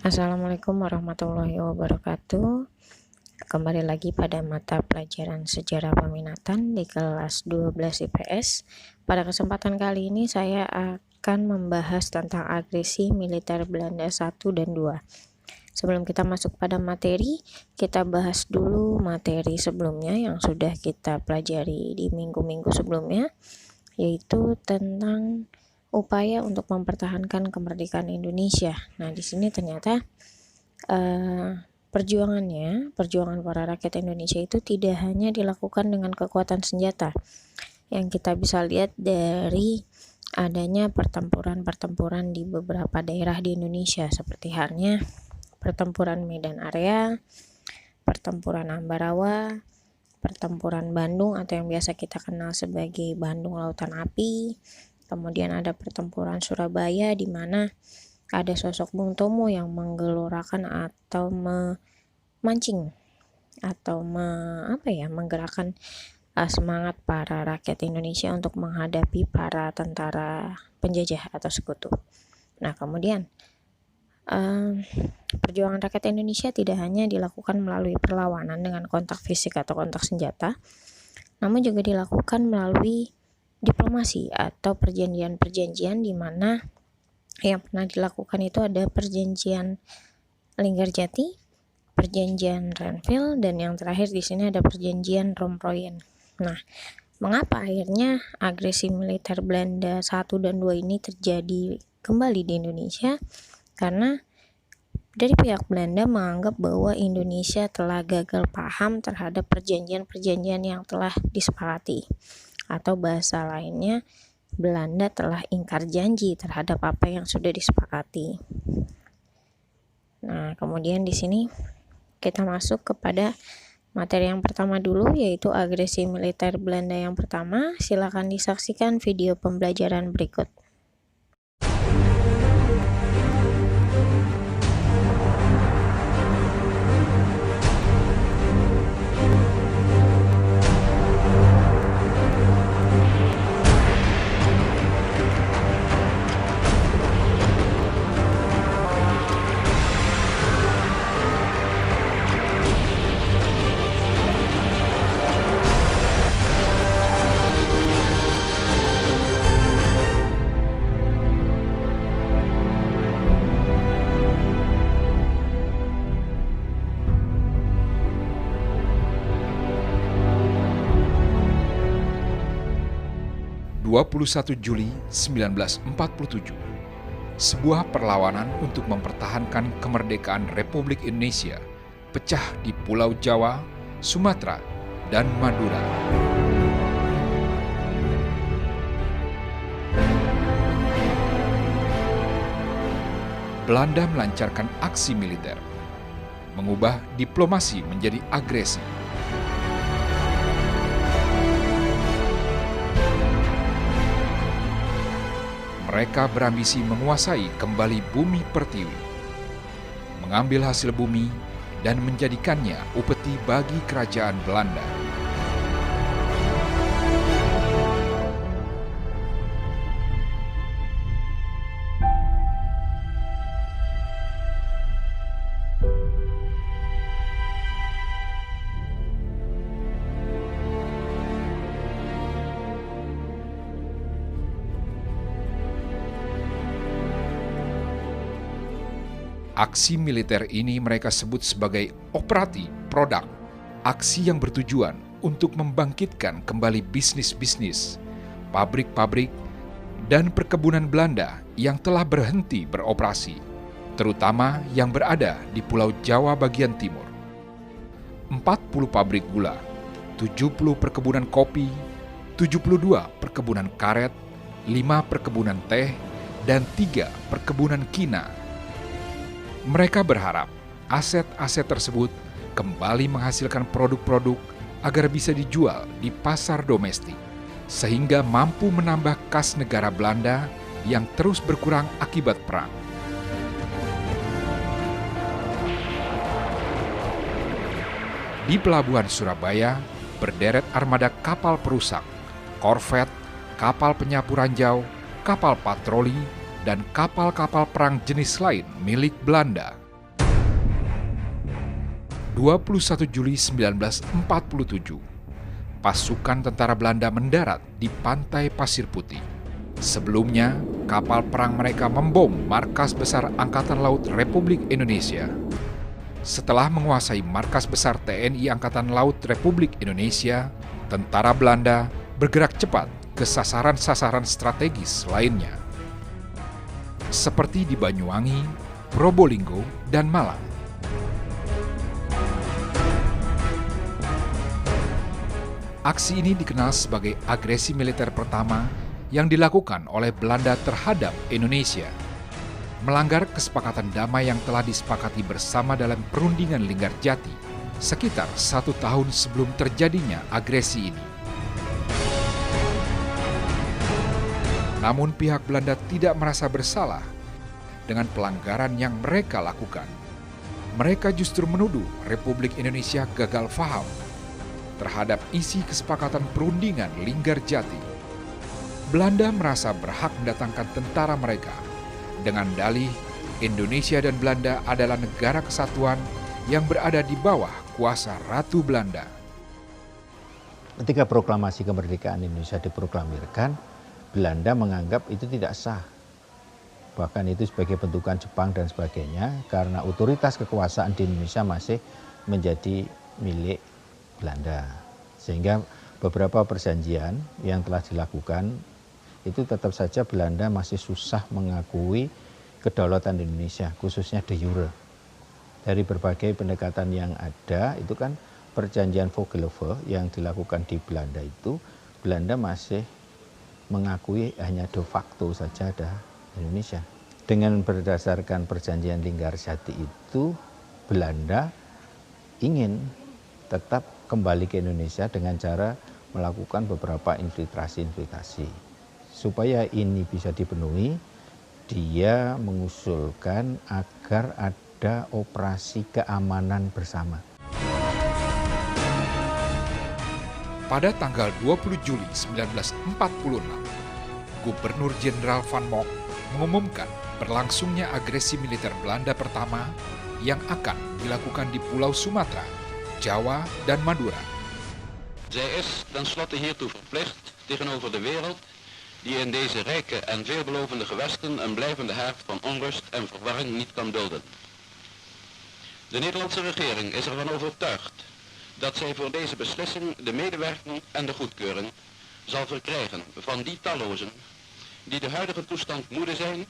Assalamualaikum warahmatullahi wabarakatuh. Kembali lagi pada mata pelajaran sejarah peminatan di kelas 12 IPS. Pada kesempatan kali ini saya akan membahas tentang agresi militer Belanda 1 dan 2. Sebelum kita masuk pada materi, kita bahas dulu materi sebelumnya yang sudah kita pelajari di minggu-minggu sebelumnya, yaitu tentang upaya untuk mempertahankan kemerdekaan Indonesia. Nah, di sini ternyata perjuangan para rakyat Indonesia itu tidak hanya dilakukan dengan kekuatan senjata. Yang kita bisa lihat dari adanya pertempuran-pertempuran di beberapa daerah di Indonesia, seperti halnya pertempuran Medan Area, pertempuran Ambarawa, pertempuran Bandung atau yang biasa kita kenal sebagai Bandung Lautan Api. Kemudian ada pertempuran Surabaya di mana ada sosok Bung Tomo yang menggelorakan atau memancing atau menggerakkan semangat para rakyat Indonesia untuk menghadapi para tentara penjajah atau sekutu. Nah, kemudian perjuangan rakyat Indonesia tidak hanya dilakukan melalui perlawanan dengan kontak fisik atau kontak senjata, namun juga dilakukan melalui diplomasi atau perjanjian-perjanjian di mana yang pernah dilakukan itu ada perjanjian Linggarjati, perjanjian Renville, dan yang terakhir di sini ada perjanjian Romproyen. Nah, mengapa akhirnya agresi militer Belanda 1 dan 2 ini terjadi kembali di Indonesia? Karena dari pihak Belanda menganggap bahwa Indonesia telah gagal paham terhadap perjanjian-perjanjian yang telah disepakati, atau bahasa lainnya Belanda telah ingkar janji terhadap apa yang sudah disepakati. Nah, kemudian di sini kita masuk kepada materi yang pertama dulu, yaitu agresi militer Belanda yang pertama. Silakan disaksikan video pembelajaran berikut. Juli 1947, sebuah perlawanan untuk mempertahankan kemerdekaan Republik Indonesia pecah di Pulau Jawa, Sumatera, dan Madura. Belanda melancarkan aksi militer, mengubah diplomasi menjadi agresi. Mereka berambisi menguasai kembali bumi pertiwi, mengambil hasil bumi dan menjadikannya upeti bagi kerajaan Belanda. Aksi militer ini mereka sebut sebagai Operasi Produk, aksi yang bertujuan untuk membangkitkan kembali bisnis-bisnis, pabrik-pabrik, dan perkebunan Belanda yang telah berhenti beroperasi, terutama yang berada di Pulau Jawa bagian timur. 40 pabrik gula, 70 perkebunan kopi, 72 perkebunan karet, 5 perkebunan teh, dan 3 perkebunan kina. Mereka berharap aset-aset tersebut kembali menghasilkan produk-produk agar bisa dijual di pasar domestik, sehingga mampu menambah kas negara Belanda yang terus berkurang akibat perang. Di pelabuhan Surabaya, berderet armada kapal perusak, korvet, kapal penyapu ranjau, kapal patroli, dan kapal-kapal perang jenis lain milik Belanda. 21 Juli 1947, pasukan tentara Belanda mendarat di pantai Pasir Putih. Sebelumnya, kapal perang mereka membom markas besar Angkatan Laut Republik Indonesia. Setelah menguasai markas besar TNI Angkatan Laut Republik Indonesia, tentara Belanda bergerak cepat ke sasaran-sasaran strategis lainnya, seperti di Banyuwangi, Probolinggo, dan Malang. Aksi ini dikenal sebagai agresi militer pertama yang dilakukan oleh Belanda terhadap Indonesia, melanggar kesepakatan damai yang telah disepakati bersama dalam Perundingan Linggarjati sekitar 1 tahun sebelum terjadinya agresi ini. Namun pihak Belanda tidak merasa bersalah dengan pelanggaran yang mereka lakukan. Mereka justru menuduh Republik Indonesia gagal paham terhadap isi kesepakatan Perundingan Linggarjati. Belanda merasa berhak mendatangkan tentara mereka dengan dalih Indonesia dan Belanda adalah negara kesatuan yang berada di bawah kuasa Ratu Belanda. Ketika proklamasi kemerdekaan Indonesia diproklamirkan, Belanda menganggap itu tidak sah. Bahkan itu sebagai bentukan Jepang dan sebagainya, karena otoritas kekuasaan di Indonesia masih menjadi milik Belanda. Sehingga beberapa perjanjian yang telah dilakukan, itu tetap saja Belanda masih susah mengakui kedaulatan Indonesia, khususnya de jure. Dari berbagai pendekatan yang ada, itu kan perjanjian Vogelhoeve yang dilakukan di Belanda itu, Belanda masih mengakui hanya de facto saja ada Indonesia. Dengan berdasarkan perjanjian Linggarjati itu, Belanda ingin tetap kembali ke Indonesia dengan cara melakukan beberapa infiltrasi. Supaya ini bisa dipenuhi, dia mengusulkan agar ada operasi keamanan bersama. Pada tanggal 20 Juli 1946, Gubernur Jenderal Van Mock mengumumkan berlangsungnya agresi militer Belanda pertama yang akan dilakukan di Pulau Sumatera, Jawa, dan Madura. Zij is tenslotte hiertoe verplicht tegenover de wereld die in deze rijke en veelbelovende gewesten een blijvende haard van onrust en verwarring niet kan dulden. De Nederlandse regering is ervan overtuigd dat zij voor deze beslissing de medewerking en de goedkeuring zal verkrijgen van die tallozen die de huidige toestand moede zijn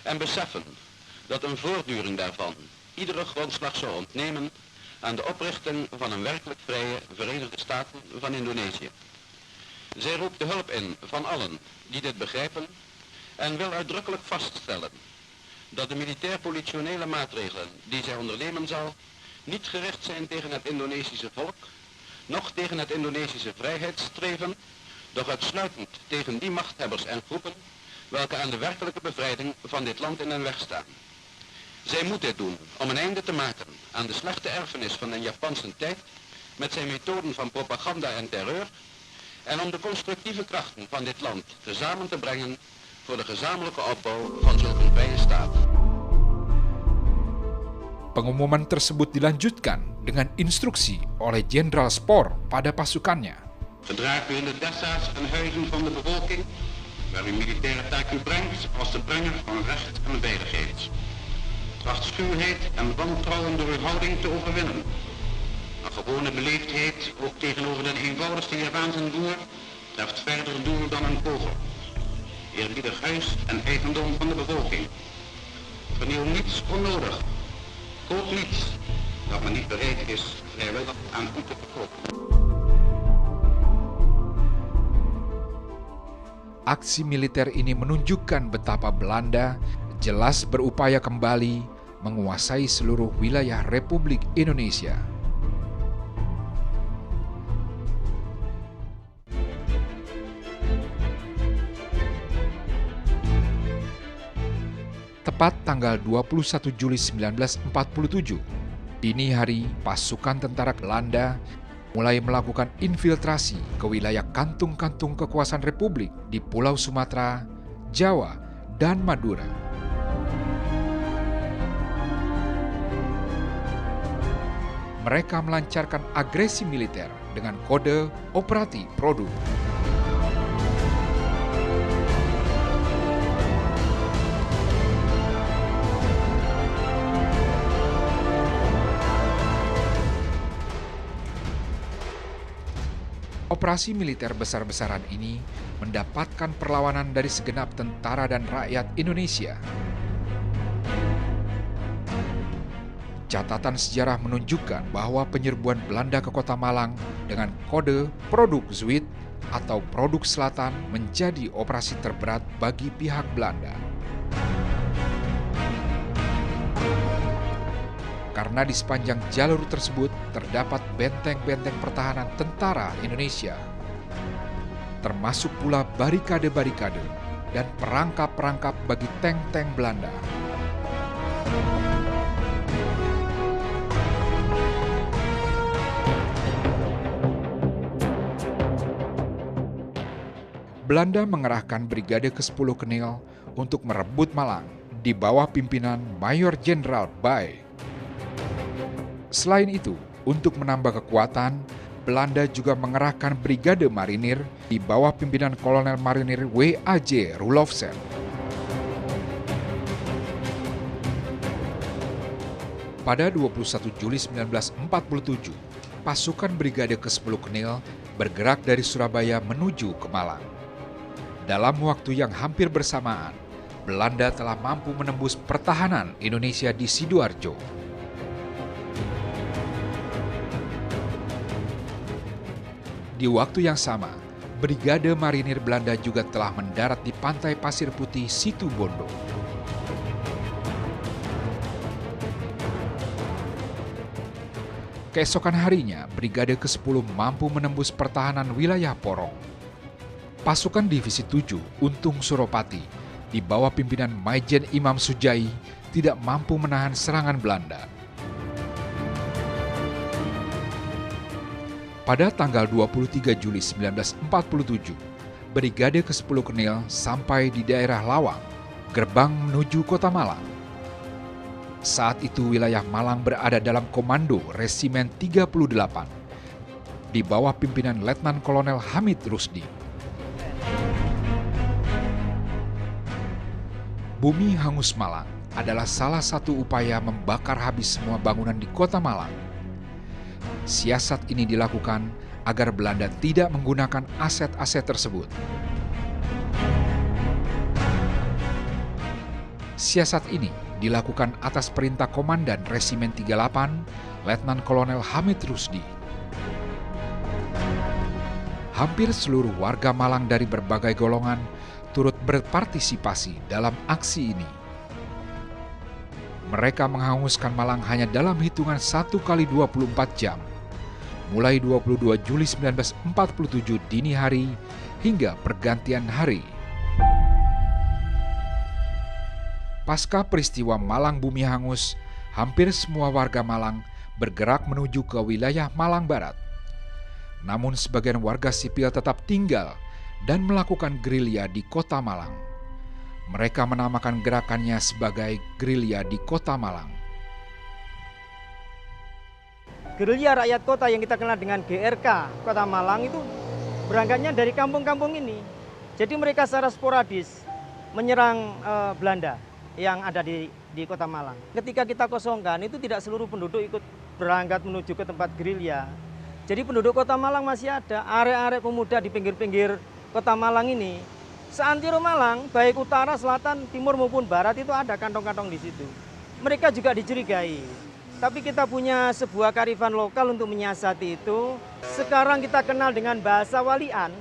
en beseffen dat een voortduring daarvan iedere grondslag zou ontnemen aan de oprichting van een werkelijk vrije Verenigde Staten van Indonesië. Zij roept de hulp in van allen die dit begrijpen en wil uitdrukkelijk vaststellen dat de militair-politionele maatregelen die zij ondernemen zal niet gericht zijn tegen het Indonesische volk, noch tegen het Indonesische vrijheidsstreven, doch uitsluitend tegen die machthebbers en groepen welke aan de werkelijke bevrijding van dit land in hun weg staan. Zij moet dit doen om een einde te maken aan de slechte erfenis van de Japanse tijd met zijn methoden van propaganda en terreur en om de constructieve krachten van dit land tezamen te brengen voor de gezamenlijke opbouw van zulke vrije staat. Pengumuman tersebut dilanjutkan dengan instruksi oleh Jenderal Spoor pada pasukannya. Gedraagt u in de dessa's en huizen van de bevolking, waar uw militaire taak u brengt als de brenger van recht en veiligheid. Tracht schuwheid en wantrouwen door uw houding te overwinnen. Een gewone beleefdheid, ook tegenover de eenvoudigste Javaanse boer, treft verder doel dan een kogel. Eerbiedig huis en eigendom van de bevolking. Vernieuw niets onnodig. Koop niets dat men niet bereid is vrijwillig aan u te verkopen. Aksi militer ini menunjukkan betapa Belanda jelas berupaya kembali menguasai seluruh wilayah Republik Indonesia. Tepat tanggal 21 Juli 1947, dini hari pasukan tentara Belanda mulai melakukan infiltrasi ke wilayah kantung-kantung kekuasaan Republik di Pulau Sumatera, Jawa, dan Madura. mereka melancarkan agresi militer dengan kode Operasi Produk. Operasi militer besar-besaran ini mendapatkan perlawanan dari segenap tentara dan rakyat Indonesia. Catatan sejarah menunjukkan bahwa penyerbuan Belanda ke Kota Malang dengan kode Produk Zuid atau Produk Selatan menjadi operasi terberat bagi pihak Belanda. Karena di sepanjang jalur tersebut terdapat benteng-benteng pertahanan tentara Indonesia, termasuk pula barikade-barikade dan perangkap-perangkap bagi tank-tank Belanda. Belanda mengerahkan Brigade ke-10 Kenil untuk merebut Malang di bawah pimpinan Mayor Jenderal Bay. Selain itu, untuk menambah kekuatan, Belanda juga mengerahkan Brigade Marinir di bawah pimpinan Kolonel Marinir W.A.J. Roelofsen. Pada 21 Juli 1947, pasukan Brigade ke-10 Kenil bergerak dari Surabaya menuju ke Malang. Dalam waktu yang hampir bersamaan, Belanda telah mampu menembus pertahanan Indonesia di Sidoarjo. Di waktu yang sama, Brigade Marinir Belanda juga telah mendarat di pantai Pasir Putih Situbondo. Keesokan harinya, Brigade ke-10 mampu menembus pertahanan wilayah Porong. Pasukan Divisi 7 Untung Suropati di bawah pimpinan Maijen Imam Sujai tidak mampu menahan serangan Belanda. Pada tanggal 23 Juli 1947, Brigade ke-10 Kenil sampai di daerah Lawang, gerbang menuju Kota Malang. Saat itu wilayah Malang berada dalam komando Resimen 38 di bawah pimpinan Letnan Kolonel Hamid Rusdi. Bumi hangus Malang adalah salah satu upaya membakar habis semua bangunan di Kota Malang. Siasat ini dilakukan agar Belanda tidak menggunakan aset-aset tersebut. Siasat ini dilakukan atas perintah Komandan Resimen 38, Letnan Kolonel Hamid Rusdi. Hampir seluruh warga Malang dari berbagai golongan turut berpartisipasi dalam aksi ini. Mereka menghanguskan Malang hanya dalam hitungan 1 kali 24 jam, mulai 22 Juli 1947 dini hari hingga pergantian hari. Pasca peristiwa Malang Bumi hangus, hampir semua warga Malang bergerak menuju ke wilayah Malang Barat. Namun sebagian warga sipil tetap tinggal dan melakukan gerilya di Kota Malang. Mereka menamakan gerakannya sebagai gerilya di Kota Malang. Gerilya rakyat kota yang kita kenal dengan GRK Kota Malang itu berangkatnya dari kampung-kampung ini. Jadi mereka secara sporadis menyerang Belanda yang ada di Kota Malang. Ketika kita kosongkan itu tidak seluruh penduduk ikut berangkat menuju ke tempat gerilya. Jadi penduduk Kota Malang masih ada, arek-arek pemuda di pinggir-pinggir Kota Malang ini. Seantero Malang, baik utara, selatan, timur maupun barat itu ada kantong-kantong di situ. Mereka juga dicurigai. Tapi kita punya sebuah kearifan lokal untuk menyiasati itu. Sekarang kita kenal dengan bahasa walian.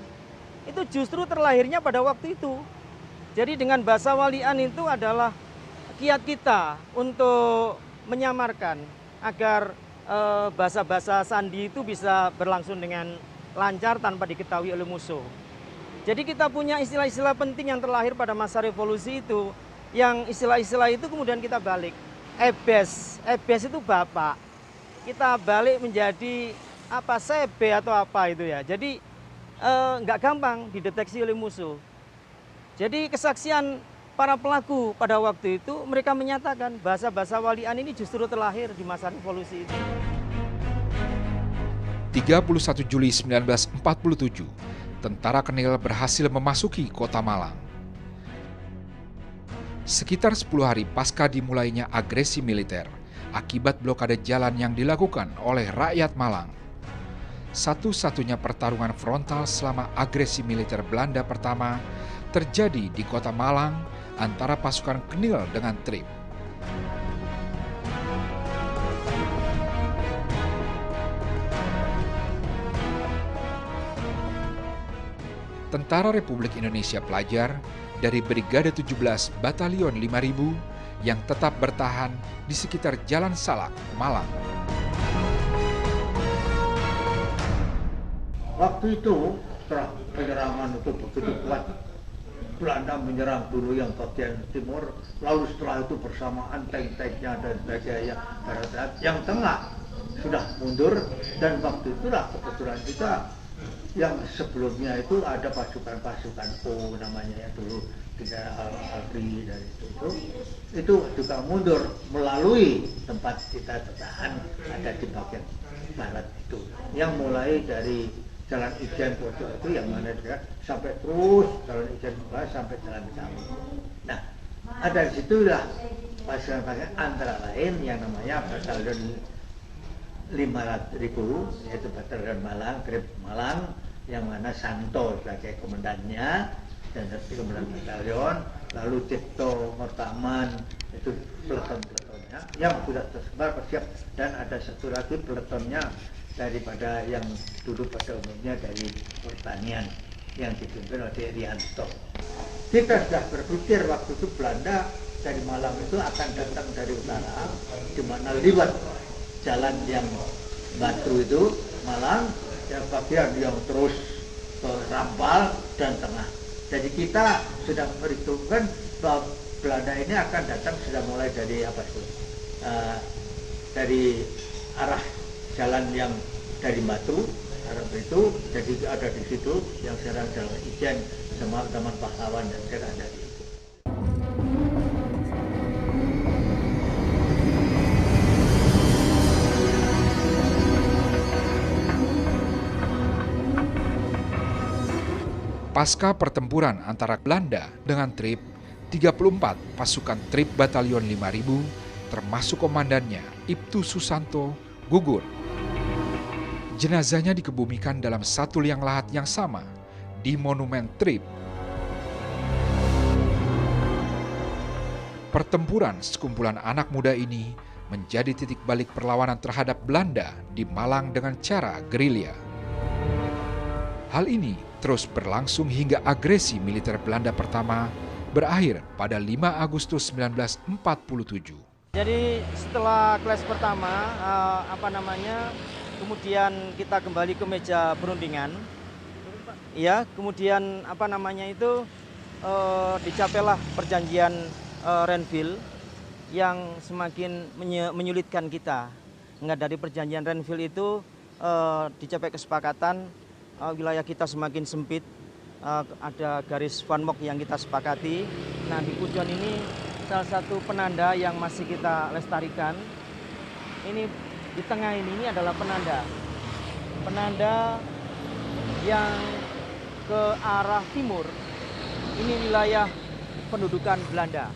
Itu justru terlahirnya pada waktu itu. Jadi dengan bahasa walian itu adalah kiat kita untuk menyamarkan agar bahasa-bahasa sandi itu bisa berlangsung dengan lancar tanpa diketahui oleh musuh. Jadi kita punya istilah-istilah penting yang terlahir pada masa revolusi itu. Yang istilah-istilah itu kemudian kita balik. Ebes itu bapak. Kita balik menjadi apa, sebe atau apa itu ya. Jadi nggak gampang dideteksi oleh musuh. Jadi kesaksian para pelaku pada waktu itu mereka menyatakan bahasa-bahasa walian ini justru terlahir di masa revolusi itu. 31 Juli 1947, tentara Kenil berhasil memasuki kota Malang. Sekitar 10 hari pasca dimulainya agresi militer, akibat blokade jalan yang dilakukan oleh rakyat Malang. Satu-satunya pertarungan frontal selama agresi militer Belanda pertama terjadi di kota Malang antara pasukan Kenil dengan Trip. Tentara Republik Indonesia Pelajar dari Brigade 17 Batalion 5000 yang tetap bertahan di sekitar Jalan Salak, Malang. Waktu itu setelah penyerangan itu begitu kuat, Belanda menyerang dulu yang bagian timur, lalu setelah itu bersamaan tank-tanknya dan sebagainya barat, yang tengah sudah mundur, dan waktu itulah kebetulan kita yang sebelumnya itu ada pasukan O namanya ya dulu, General Alfri dan itu juga mundur melalui tempat kita tertahan ada di bagian barat itu, yang mulai dari Jalan Ijen Pojok itu yang mana dia sampai terus Jalan Ijen Pojok sampai Jalan Cawi. Nah, ada di situlah pasukan antara lain yang namanya Batalion 500.000, yaitu Batalion Malang, Trip Malang, yang mana Santo sebagai komandannya dan komandan batalion, lalu Cipto Mortaman itu peleton-peletonnya yang sudah tersebar bersiap, dan ada satu lagi peletonnya daripada yang dulu pada umumnya dari pertanian yang dipimpin oleh Rianto. Kita sudah berpikir waktu itu Belanda dari Malang itu akan datang dari utara, di mana lewat jalan yang Batu itu Malang, yang bagian yang terus ke Rampal dan tengah. Jadi kita sudah memperhitungkan bahwa Belanda ini akan datang sudah mulai dari dari arah jalan yang dari Batu, arah itu, jadi ada di situ yang sekarang Jalan Ijen sama Taman Pahlawan dan sekarang ada di situ. Pasca pertempuran antara Belanda dengan Trip, 34 pasukan Trip Batalion 5000 termasuk komandannya Ibtu Susanto gugur. Jenazahnya dikebumikan dalam satu liang lahat yang sama di Monumen Trip. Pertempuran sekumpulan anak muda ini menjadi titik balik perlawanan terhadap Belanda di Malang dengan cara gerilya. Hal ini terus berlangsung hingga agresi militer Belanda pertama berakhir pada 5 Agustus 1947. Jadi setelah kelas pertama, kemudian kita kembali ke meja perundingan. Ya, kemudian dicapailah perjanjian Renville yang semakin menyulitkan kita. Hingga dari perjanjian Renville itu dicapai kesepakatan wilayah kita semakin sempit, ada garis Van Mock yang kita sepakati. Nah, di Pujon ini salah satu penanda yang masih kita lestarikan. Ini di tengah ini adalah penanda yang ke arah timur. Ini wilayah pendudukan Belanda.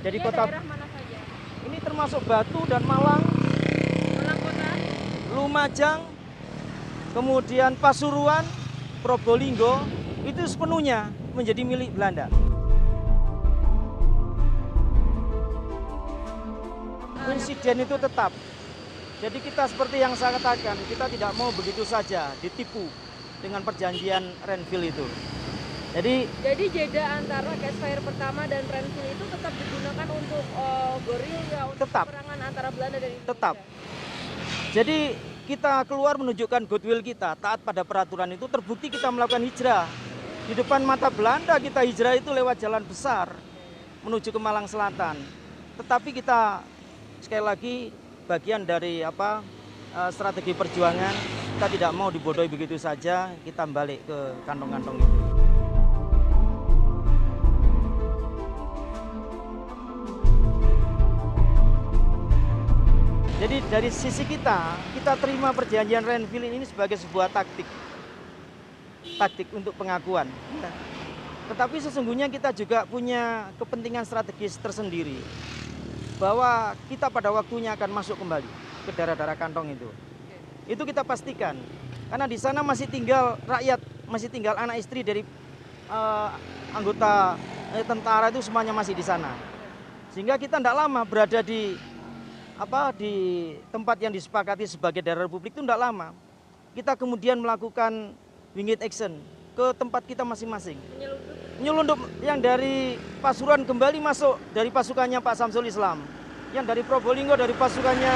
Jadi kota daerah mana saja? Ini termasuk Batu dan Malang. Malang kota, Lumajang, kemudian Pasuruan, Probolinggo, itu sepenuhnya menjadi milik Belanda. Insiden itu tetap. Jadi kita seperti yang saya katakan, kita tidak mau begitu saja ditipu dengan perjanjian Renville itu. Jadi jeda antara Caspfire pertama dan Renville itu tetap digunakan untuk gerilya, untuk peperangan antara Belanda dan Indonesia. Tetap. Jadi kita keluar menunjukkan goodwill kita, taat pada peraturan itu, terbukti kita melakukan hijrah. Di depan mata Belanda kita hijrah itu lewat jalan besar menuju ke Malang Selatan. Tetapi kita sekali lagi bagian dari strategi perjuangan, kita tidak mau dibodohi begitu saja, kita balik ke kantong-kantong itu. Jadi dari sisi kita terima perjanjian Renville ini sebagai sebuah taktik untuk pengakuan. Tetapi sesungguhnya kita juga punya kepentingan strategis tersendiri bahwa kita pada waktunya akan masuk kembali ke daerah-daerah kantong itu. Itu kita pastikan. Karena di sana masih tinggal rakyat, masih tinggal anak istri dari anggota tentara itu semuanya masih di sana. Sehingga kita tidak lama berada di tempat yang disepakati sebagai daerah republik itu tidak lama. Kita kemudian melakukan winged action ke tempat kita masing-masing. Menyelundup yang dari Pasuruan kembali masuk dari pasukannya Pak Samsul Islam. Yang dari Probolinggo dari pasukannya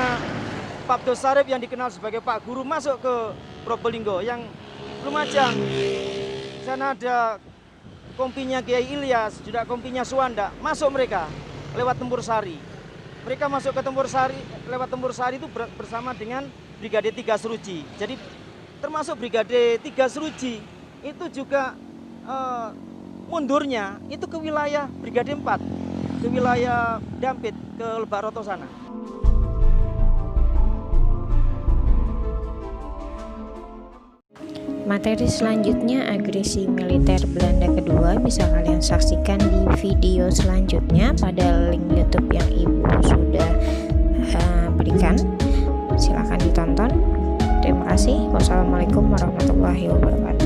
Pak Abdul Sarif yang dikenal sebagai Pak Guru masuk ke Probolinggo. Yang Lumajang, sana ada kompinya Kiai Ilyas, juga kompinya Suwanda, masuk mereka lewat Tempur Sari. Mereka masuk ke Tempur Sari, lewat Tempur Sari itu bersama dengan Brigade 3 Seruji. Jadi termasuk Brigade 3 Seruji itu juga mundurnya itu ke wilayah Brigade 4, ke wilayah Dampit, ke Lebak Roto sana. Materi selanjutnya agresi militer Belanda kedua bisa kalian saksikan di video selanjutnya pada link YouTube yang Ibu sudah berikan. Silakan ditonton. Terima kasih. Wassalamualaikum warahmatullahi wabarakatuh.